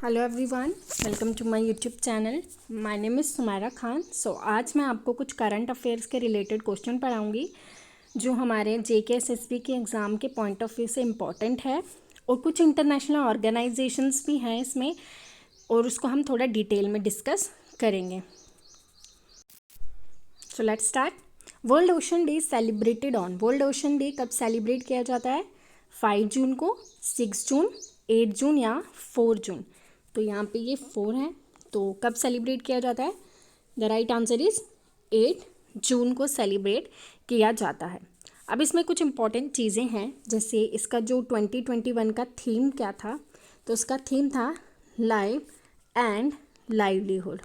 Hello everyone, welcome to my YouTube channel. My name is Sumayra Khan. आज मैं आपको कुछ करंट अफेयर्स के रिलेटेड क्वेश्चन पढ़ाऊंगी जो हमारे JK SSB के एग्ज़ाम के पॉइंट ऑफ व्यू से इम्पॉर्टेंट है, और कुछ इंटरनेशनल ऑर्गेनाइजेशंस भी हैं इसमें, और उसको हम थोड़ा डिटेल में डिस्कस करेंगे। So let's start. World ocean day celebrated on. World ocean day कब सेलिब्रेट किया जाता है? 5 जून को, 6 जून, 8 जून या 4 जून। तो यहाँ पे ये 4 है, तो कब सेलिब्रेट किया जाता है? द राइट आंसर इज 8 जून को सेलिब्रेट किया जाता है। अब इसमें कुछ इंपॉर्टेंट चीज़ें हैं, जैसे इसका जो 2021 का थीम क्या था, तो उसका थीम था live and livelihood.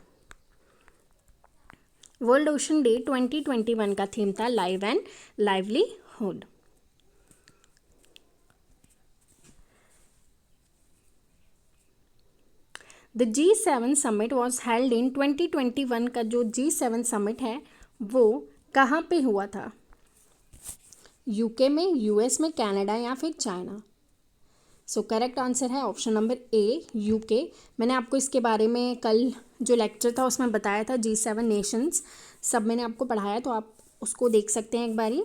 World ocean day 2021 का थीम था live and livelihood. The G7 summit was held in 2021 का जो G7 समिट है वो कहाँ पे हुआ था? यूके में, यूएस में, कनाडा या फिर चाइना? सो करेक्ट आंसर है ऑप्शन नंबर ए, यूके। मैंने आपको इसके बारे में कल जो लेक्चर था उसमें बताया था, G7 नेशंस सब मैंने आपको पढ़ाया, तो आप उसको देख सकते हैं एक बारी।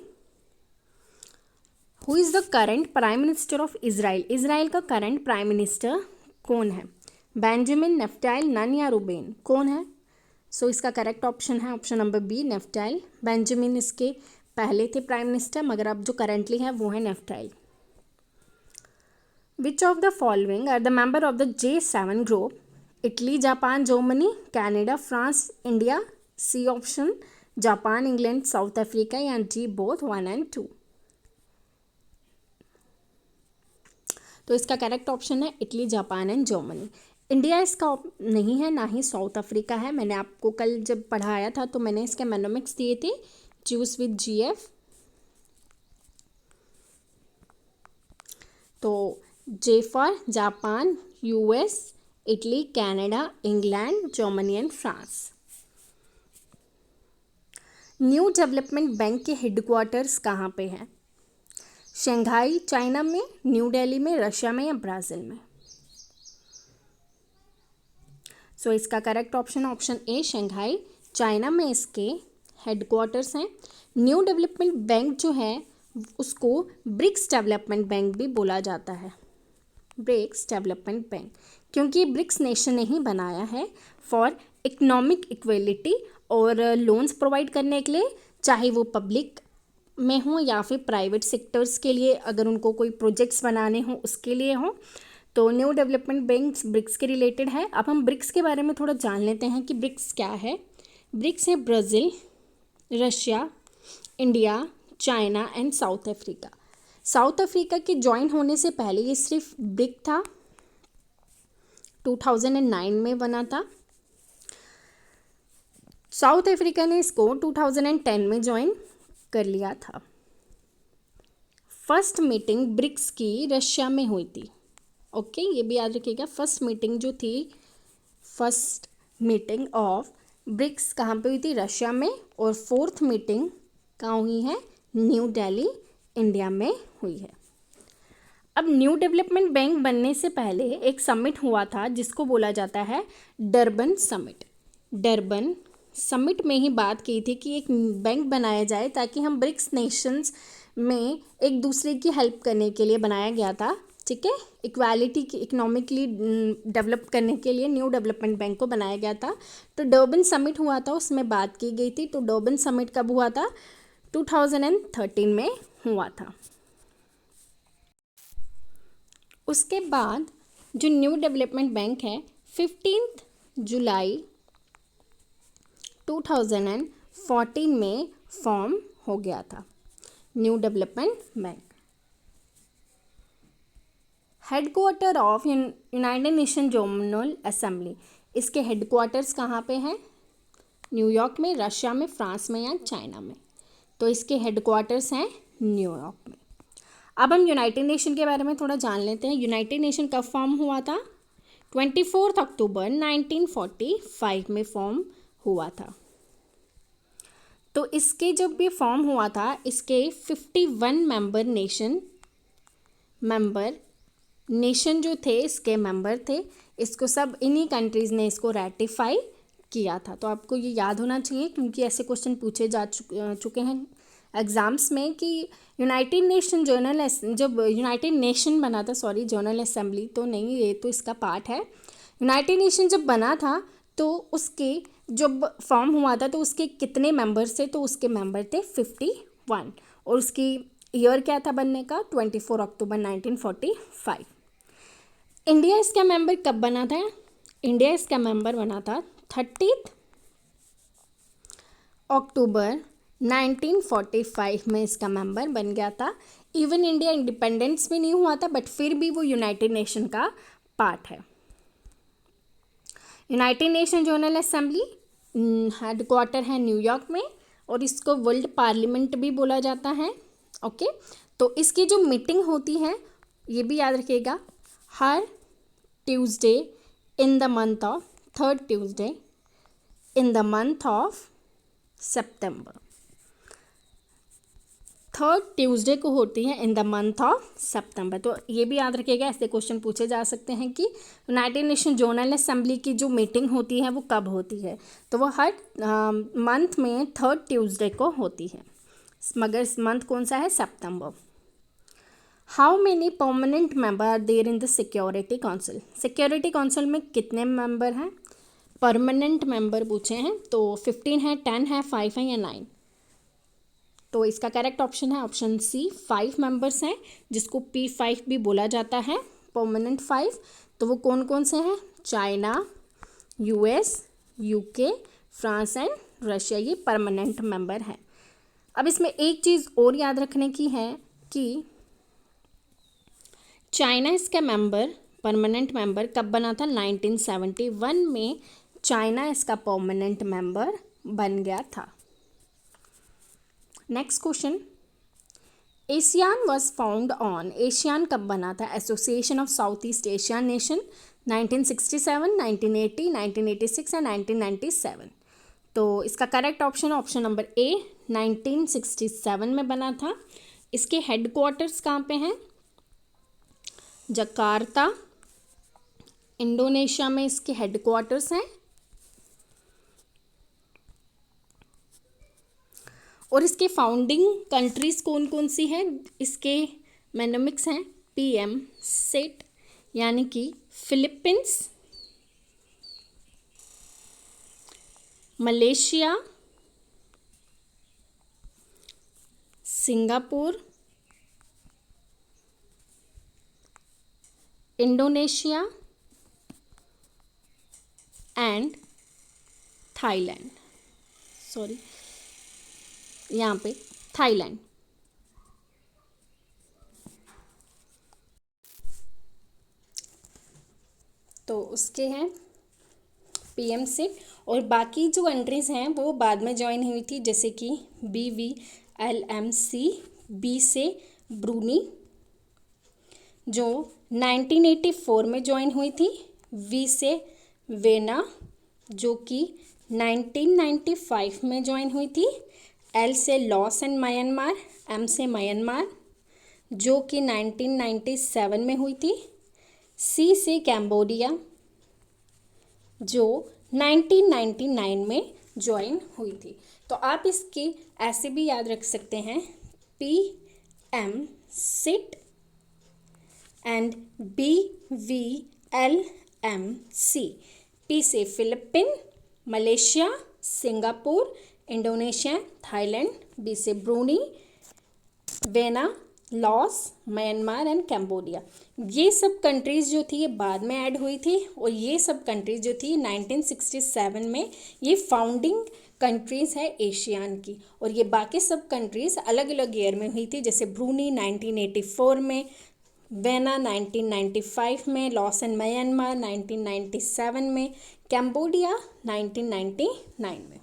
Who is the current prime minister of Israel? Israel का करंट प्राइम मिनिस्टर कौन है? बेंजामिन, नेफ्टाइल, नन या रूबेन? कौन है? सो इसका करेक्ट ऑप्शन है ऑप्शन नंबर बी, नेफ्टाइल। बेंजामिन इसके पहले थे प्राइम मिनिस्टर, मगर अब जो करंटली है वो है नेफ्टाइल। Which of the following are the member of the J7 group? Italy, Japan, Germany, Canada, France, India? C option Japan, England, South Africa या डी बोथ 1 and 2? तो इसका करेक्ट ऑप्शन है Italy, Japan and Germany. India इसका नहीं है, ना ही south Africa है। मैंने आपको कल जब पढ़ाया था तो मैंने इसके मेनोमिक्स दिए थे, चूज विद GF। तो J for Japan, US, Italy, Canada, England, Germany and France. New development bank के हेडक्वार्टर्स कहाँ पे हैं? शंघाई, चाइना में, न्यू दिल्ली में, रशिया में या ब्राज़ील में? सो इसका correct option option A, Shanghai, China में इसके हेडक्वार्टर्स हैं। न्यू डेवलपमेंट बैंक जो है उसको ब्रिक्स डेवलपमेंट बैंक भी बोला जाता है, ब्रिक्स डेवलपमेंट बैंक, क्योंकि ब्रिक्स नेशन ने ही बनाया है फॉर इकोनॉमिक इक्वलिटी और लोन्स प्रोवाइड करने के लिए, चाहे वो पब्लिक में हो या फिर प्राइवेट सेक्टर्स के लिए, अगर उनको कोई प्रोजेक्ट्स बनाने हो उसके लिए हो। तो न्यू डेवलपमेंट बैंक ब्रिक्स के रिलेटेड है। अब हम ब्रिक्स के बारे में थोड़ा जान लेते हैं कि ब्रिक्स क्या है। ब्रिक्स है Brazil, Russia, India, China and south Africa. South Africa के ज्वाइन होने से पहले ये सिर्फ ब्रिक था, 2009 में बना था। साउथ अफ्रीका ने इसको 2010 में ज्वाइन कर लिया था। फर्स्ट मीटिंग ब्रिक्स की रशिया में हुई थी। ओके, ये भी याद रखिएगा। फर्स्ट मीटिंग जो थी, फर्स्ट मीटिंग ऑफ ब्रिक्स कहाँ पे हुई थी? रशिया में। और फोर्थ मीटिंग कहाँ हुई है? न्यू दिल्ली, इंडिया में हुई है। अब न्यू डेवलपमेंट बैंक बनने से पहले एक समिट हुआ था जिसको बोला जाता है डरबन समिट। डरबन समिट में ही बात की थी कि एक बैंक बनाया जाए ताकि हम ब्रिक्स नेशंस में एक दूसरे की हेल्प करने के लिए बनाया गया था। ठीक है, इक्वालिटी की इकोनॉमिकली डेवलप करने के लिए न्यू डेवलपमेंट बैंक को बनाया गया था। तो डर्बन समिट हुआ था, उसमें बात की गई थी। तो डर्बन समिट कब हुआ था? 2013 में हुआ था। उसके बाद जो न्यू डेवलपमेंट बैंक है 15 जुलाई 2014 में फॉर्म हो गया था, new development bank. Headquarter of United nation general assembly, इसके हेडक्वार्टर्स कहाँ पे हैं? न्यूयॉर्क में, रशिया में, फ्रांस में या चाइना में? तो इसके हेडक्वार्टर्स हैं न्यूयॉर्क में। अब हम यूनाइटेड नेशन के बारे में थोड़ा जान लेते हैं। यूनाइटेड नेशन कब फॉर्म हुआ था? 24 अक्टूबर 1945 में फॉर्म हुआ था। तो इसके जब ये फॉर्म हुआ था, इसके 51 मेंबर नेशन जो थे इसके मेंबर थे, इसको सब इन्हीं कंट्रीज़ ने इसको रेटिफाई किया था। तो आपको ये याद होना चाहिए क्योंकि ऐसे क्वेश्चन पूछे जा चुके हैं एग्ज़ाम्स में कि यूनाइटेड नेशन जनरल, जब यूनाइटेड नेशन बना था, सॉरी जनरल असेंबली तो नहीं, ये तो इसका पार्ट है। यूनाइटेड नेशन जब बना था तो उसके जब फॉर्म हुआ था तो उसके कितने मेंबर्स थे, तो उसके मेंबर थे 51 और उसकी ईयर क्या था बनने का, 24 अक्टूबर 1945। इंडिया इसका मेंबर कब बना था? इंडिया इसका मेंबर बना था 30 अक्टूबर 1945 में इसका मेंबर बन गया था। इवन इंडिया इंडिपेंडेंस भी नहीं हुआ था बट फिर भी वो यूनाइटेड नेशन का पार्ट है। United nation general assembly headquarter है न्यूयॉर्क में और इसको वर्ल्ड पार्लियामेंट भी बोला जाता है। ओके, तो इसकी जो मीटिंग होती है ये भी याद रखिएगा, हर Tuesday in the month of, third Tuesday in the month of September, third Tuesday को होती है in the month of September. तो ये भी याद रखिएगा, ऐसे क्वेश्चन पूछे जा सकते हैं कि यूनाइटेड नेशन जनरल असेंबली की जो मीटिंग होती है वो कब होती है, तो वो हर मंथ में थर्ड ट्यूसडे को होती है, मगर मंथ कौन सा है, सितंबर। How many permanent member are there in the security council? Security council में कितने मेंबर हैं? परमानेंट मेंबर पूछे हैं तो 15 है, 10 है, 5 है या 9? तो इसका करेक्ट ऑप्शन है ऑप्शन सी, 5 मेंबर्स हैं जिसको P5 भी बोला जाता है, परमानेंट 5। तो वो कौन कौन से हैं? China, US, UK, France and Russia, ये परमानेंट मेंबर हैं। अब इसमें एक चीज़ और याद रखने की है कि चाइना इसका मेंबर, परमानेंट मेंबर कब बना था? 1971 में चाइना इसका परमानेंट मेंबर बन गया था। Next question, ASEAN was found on, ASEAN कब बना था? Association of South East Asian Nation, 1967, 1980, 1986 and 1997। तो इसका correct option option number A, 1967 में बना था। इसके हेडक्वार्टर्स कहाँ पे हैं? जकार्ता, इंडोनेशिया में इसके हेडक्वार्टर्स हैं। और इसके फाउंडिंग कंट्रीज कौन कौन सी हैं? इसके मेनोमिक्स हैं PM सेट, यानी कि Philippines, Malaysia, Singapore, Indonesia and Thailand, sorry यहाँ पे थाईलैंड। तो उसके हैं PM से, और बाकी जो कंट्रीज़ हैं वो बाद में ज्वाइन हुई थी, जैसे कि BVLMC, B से ब्रूनी जो 1984 में ज्वाइन हुई थी, V से वेना जो कि 1995 में ज्वाइन हुई थी, L से लॉस एंड म्यांमार, M से म्यांमार जो कि 1997 में हुई थी, C से कैम्बोडिया जो 1999 में ज्वाइन हुई थी। तो आप इसके ऐसे भी याद रख सकते हैं, PM sit and BVLMC। P से Philippine, Malaysia, Singapore, Indonesia, Thailand. B से Bruny, vena, loss, Myanmar and Cambodia. ये सब कंट्रीज़ जो थी ये बाद में ऐड हुई थी, और ये सब कंट्रीज़ जो थी 1967 में ये फाउंडिंग कंट्रीज़ है एशियान की, और ये बाकी सब कंट्रीज़ अलग अलग ईयर में हुई थी, जैसे ब्रूनी 1984 में, वेना 1995 में, लॉस एंड म्यांमार 1997 में, कैम्बोडिया 1999 में।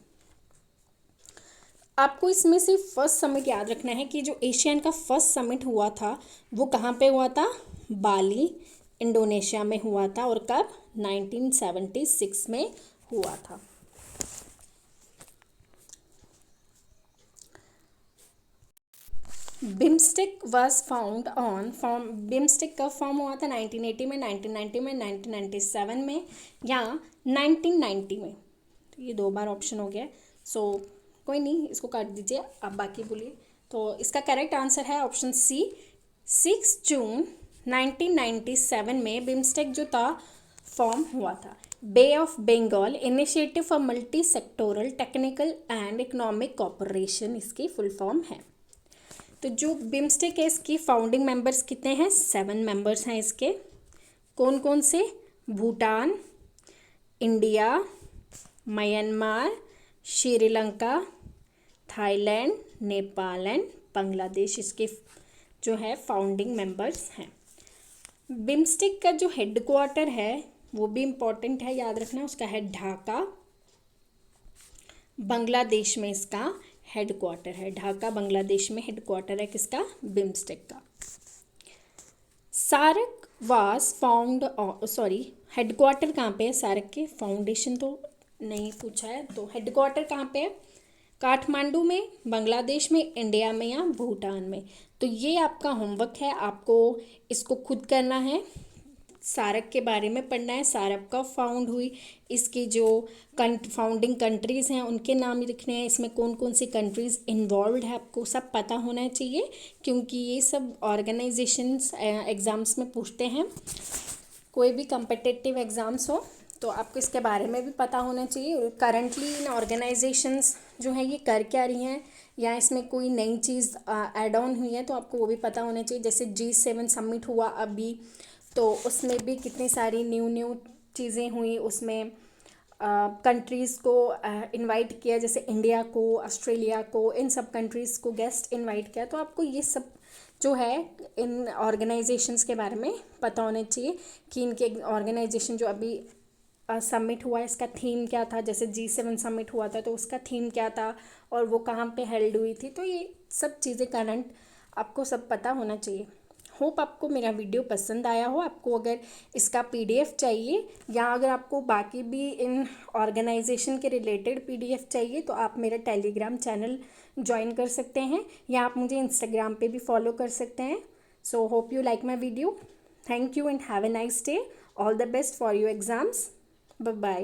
आपको इसमें से फर्स्ट समिट याद रखना है कि जो एशियन का फर्स्ट समिट हुआ था वो कहाँ पे हुआ था? बाली, इंडोनेशिया में हुआ था, और कब? 1976 में हुआ था। BIMSTEC was found on form, BIMSTEC कब फॉर्म हुआ था? 1980 में, 1990 में, 1997 में या 1990 में? तो ये 2 बार ऑप्शन हो गया, सो कोई नहीं, इसको काट दीजिए, आप बाकी बोलिए। तो इसका करेक्ट आंसर है ऑप्शन सी, 6 जून 1997 में बिम्स्टेक जो था फॉर्म हुआ था। Bay of Bengal initiative for multi sectoral technical and economic cooperation इसकी फुल फॉर्म है। तो जो बिम्स्टेक है इसकी फाउंडिंग मेंबर्स कितने हैं? 7 मेंबर्स हैं इसके। कौन कौन से? Bhutan, India, Myanmar, Sri Lanka, Thailand, Nepal and Bangladesh इसके जो है फाउंडिंग मेंबर्स हैं। बिम्स्टेक का जो हेडक्वार्टर है वो भी इम्पॉर्टेंट है, याद रखना, उसका है ढाका, बांग्लादेश में इसका हेडक्वार्टर है। ढाका बांग्लादेश में हेडक्वार्टर है किसका? बिम्स्टेक का। SAARC was found, sorry headquarter कहाँ पे है सार्क के? फाउंडेशन तो नहीं पूछा है, तो हेडक्वार्टर कहाँ पे है? काठमांडू में, बांग्लादेश में, इंडिया में या भूटान में? तो ये आपका होमवर्क है, आपको इसको खुद करना है, सार्क के बारे में पढ़ना है, सार्क कब फाउंड हुई, इसकी जो फाउंडिंग कंट्रीज़ हैं उनके नाम लिखने हैं, इसमें कौन कौन सी कंट्रीज़ इन्वॉल्व है आपको सब पता होना चाहिए, क्योंकि ये सब ऑर्गेनाइजेशंस एग्ज़ाम्स में पूछते हैं, कोई भी कम्पिटिटिव एग्ज़ाम्स हो तो आपको इसके बारे में भी पता होना चाहिए। करंटली इन ऑर्गेनाइजेशंस जो है ये कर क्या रही हैं, या इसमें कोई नई चीज़ ऐड ऑन हुई है तो आपको वो भी पता होना चाहिए। जैसे G7 समिट हुआ अभी, तो उसमें भी कितनी सारी न्यू चीज़ें हुई, उसमें कंट्रीज़ को इनवाइट किया, जैसे इंडिया को, ऑस्ट्रेलिया को, इन सब कंट्रीज़ को गेस्ट इनवाइट किया। तो आपको ये सब जो है इन ऑर्गेनाइजेशंस के बारे में पता होना चाहिए कि इनके ऑर्गेनाइजेशन जो अभी समिट हुआ इसका थीम क्या था। जैसे G7 समिट हुआ था तो उसका थीम क्या था और वो कहाँ पे हेल्ड हुई थी। तो ये सब चीज़ें करंट आपको सब पता होना चाहिए। होप आपको मेरा वीडियो पसंद आया हो। आपको अगर इसका PDF चाहिए या अगर आपको बाकी भी इन ऑर्गेनाइजेशन के रिलेटेड PDF चाहिए तो आप मेरा टेलीग्राम चैनल ज्वाइन कर सकते हैं या आप मुझे इंस्टाग्राम पे भी फॉलो कर सकते हैं। So hope you like my video. Thank you and have a nice day. All the best for your exams. Bye bye.